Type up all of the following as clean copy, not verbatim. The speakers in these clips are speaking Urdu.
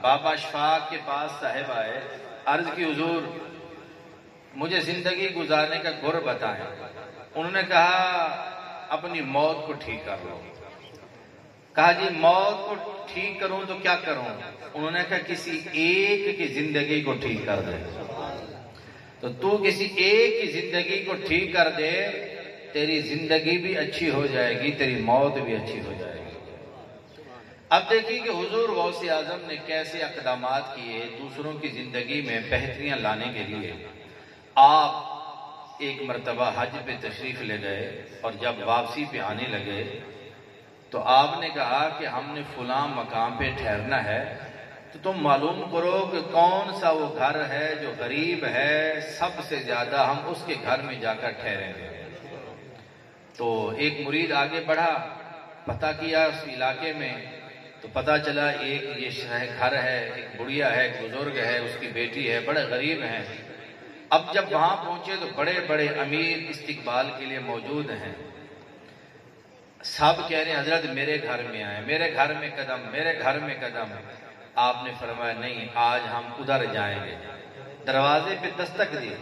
بابا اشفاق کے پاس صاحب آئے، عرض کی حضور مجھے زندگی گزارنے کا گر بتائیں۔ انہوں نے کہا اپنی موت کو ٹھیک کر لو۔ کہا جی موت کو ٹھیک کروں تو کیا کروں؟ انہوں نے کہا کسی ایک کی زندگی کو ٹھیک کر دے۔ تو کسی ایک کی زندگی کو ٹھیک کر دے، تیری زندگی بھی اچھی ہو جائے گی، تیری موت بھی اچھی ہو جائے گی۔ اب دیکھیے کہ حضور غوث اعظم نے کیسے اقدامات کیے دوسروں کی زندگی میں بہتریاں لانے کے لیے۔ آپ ایک مرتبہ حج پہ تشریف لے گئے اور جب واپسی پہ آنے لگے تو آپ نے کہا کہ ہم نے فلاں مقام پہ ٹھہرنا ہے، تو تم معلوم کرو کہ کون سا وہ گھر ہے جو غریب ہے، سب سے زیادہ ہم اس کے گھر میں جا کر ٹھہریں گے۔ تو ایک مرید آگے بڑھا، پتہ کیا اس علاقے میں، تو پتہ چلا ایک یہ گھر ہے، ایک بڑھیا ہے، ایک بزرگ ہے، اس کی بیٹی ہے، بڑے غریب ہیں۔ اب جب وہاں پہنچے تو بڑے بڑے امیر استقبال کے لیے موجود ہیں۔ سب کہہ رہے ہیں حضرت میرے گھر میں آئے، میرے گھر میں قدم، میرے گھر میں قدم۔ آپ نے فرمایا نہیں، آج ہم ادھر جائیں گے۔ دروازے پہ دستک دی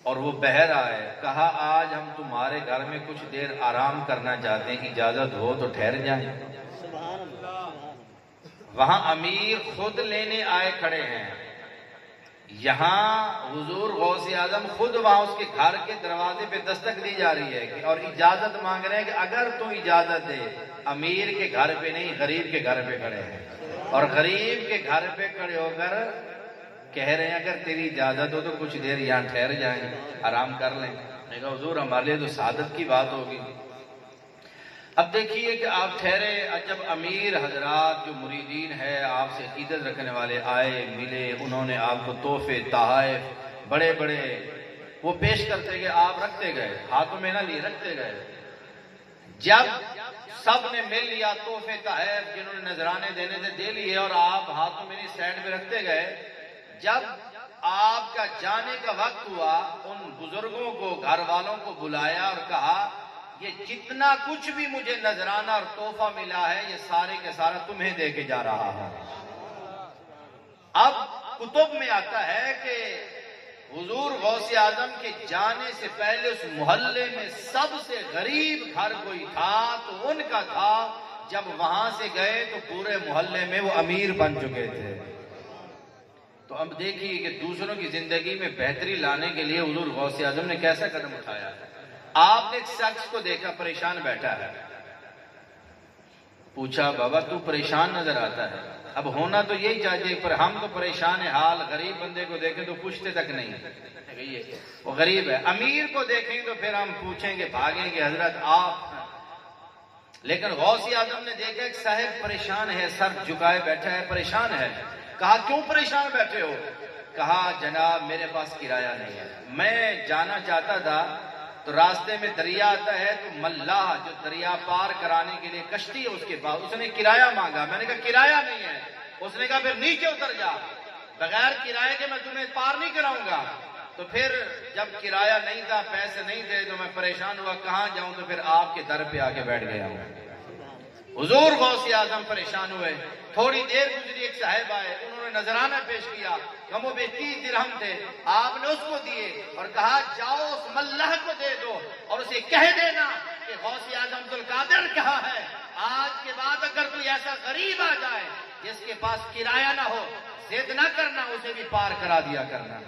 اور وہ بہر آئے، کہا آج ہم تمہارے گھر میں کچھ دیر آرام کرنا چاہتے ہیں، اجازت ہو تو ٹھہر جائیں۔ وہاں امیر خود لینے آئے کھڑے ہیں، یہاں حضور غوث اعظم خود وہاں اس کے گھر کے دروازے پہ دستک دی جا رہی ہے اور اجازت مانگ رہے ہیں کہ اگر تو اجازت دے۔ امیر کے گھر پہ نہیں، غریب کے گھر پہ کھڑے ہیں، اور غریب کے گھر پہ کھڑے ہو کر کہہ رہے ہیں اگر تیری اجازت ہو تو کچھ دیر یہاں ٹھہر جائیں، آرام کر لیں۔ میں کہا حضور ہمارے لیے تو سعادت کی بات ہوگی۔ اب دیکھیے کہ آپ ٹھہرے، جب امیر حضرات جو مریدین ہیں آپ سے عقیدت رکھنے والے آئے ملے، انہوں نے آپ کو تحفے تحائف بڑے بڑے وہ پیش کرتے گئے، آپ رکھتے گئے، ہاتھوں میں نہ لیے رکھتے گئے۔ جب سب نے مل لیا تحفے تحائف جنہوں نے نذرانے دینے تھے دے لیے اور آپ ہاتھوں میں سائڈ میں رکھتے گئے، جب آپ کا جانے کا وقت ہوا ان بزرگوں کو، گھر والوں کو بلایا اور کہا یہ جتنا کچھ بھی مجھے نذرانہ اور تحفہ ملا ہے یہ سارے کے سارا تمہیں دے کے جا رہا ہوں۔ اب کتب میں آتا ہے کہ حضور غوث اعظم کے جانے سے پہلے اس محلے میں سب سے غریب گھر کوئی تھا تو ان کا تھا، جب وہاں سے گئے تو پورے محلے میں وہ امیر بن چکے تھے۔ تو اب دیکھیے کہ دوسروں کی زندگی میں بہتری لانے کے لیے حضور غوث اعظم نے کیسا قدم اٹھایا۔ آپ نے ایک شخص کو دیکھا پریشان بیٹھا ہے، پوچھا بابا تو پریشان نظر آتا ہے؟ اب ہونا تو یہی چاہیے، پر ہم تو پریشان حال غریب بندے کو دیکھیں تو پوچھتے تک نہیں، وہ غریب ہے۔ امیر کو دیکھیں تو پھر ہم پوچھیں گے، بھاگیں گے حضرت آپ۔ لیکن غوث اعظم نے دیکھا ایک صاحب پریشان ہے، سر جھکائے بیٹھا ہے، پریشان ہے۔ کہا کیوں پریشان بیٹھے ہو؟ کہا جناب میرے پاس کرایہ نہیں ہے، میں جانا چاہتا تھا تو راستے میں دریا آتا ہے تو ملاح جو دریا پار کرانے کے لیے کشتی ہے اس کے پاس، اس نے کرایہ مانگا، میں نے کہا کرایہ نہیں ہے، اس نے کہا پھر نیچے اتر جا، بغیر کرایہ کے میں تمہیں پار نہیں کراؤں گا۔ تو پھر جب کرایہ نہیں تھا، پیسے نہیں تھے تو میں پریشان ہوا کہاں جاؤں، تو پھر آپ کے در پہ آ کے بیٹھ گیا ہوں۔ حضور غوث اعظم پریشان ہوئے، تھوڑی دیر گزری، ایک صاحب آئے، انہوں نے نذرانہ پیش کیا، کم و بیش 30 درہم تھے، آپ نے اس کو دیے اور کہا جاؤ اس ملح کو دے دو اور اسے کہہ دینا کہ غوث اعظم ذوالقادر کہا ہے آج کے بعد اگر کوئی ایسا غریب آ جائے جس کے پاس کرایہ نہ ہو، ضد نہ کرنا، اسے بھی پار کرا دیا کرنا۔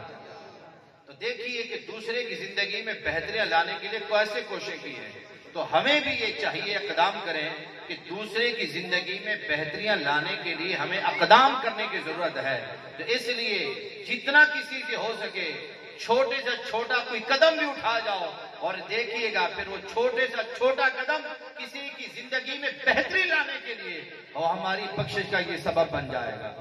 تو دیکھیے کہ دوسرے کی زندگی میں بہتریاں لانے کے لیے کیسے کوشش کی ہے۔ تو ہمیں بھی یہ چاہیے اقدام کریں کہ دوسرے کی زندگی میں بہتریاں لانے کے لیے ہمیں اقدام کرنے کی ضرورت ہے۔ تو اس لیے جتنا کسی سے ہو سکے چھوٹے سے چھوٹا کوئی قدم بھی اٹھا جاؤ اور دیکھیے گا پھر وہ چھوٹے سے چھوٹا قدم کسی کی زندگی میں بہتری لانے کے لیے اور ہماری بخشش کا یہ سبب بن جائے گا۔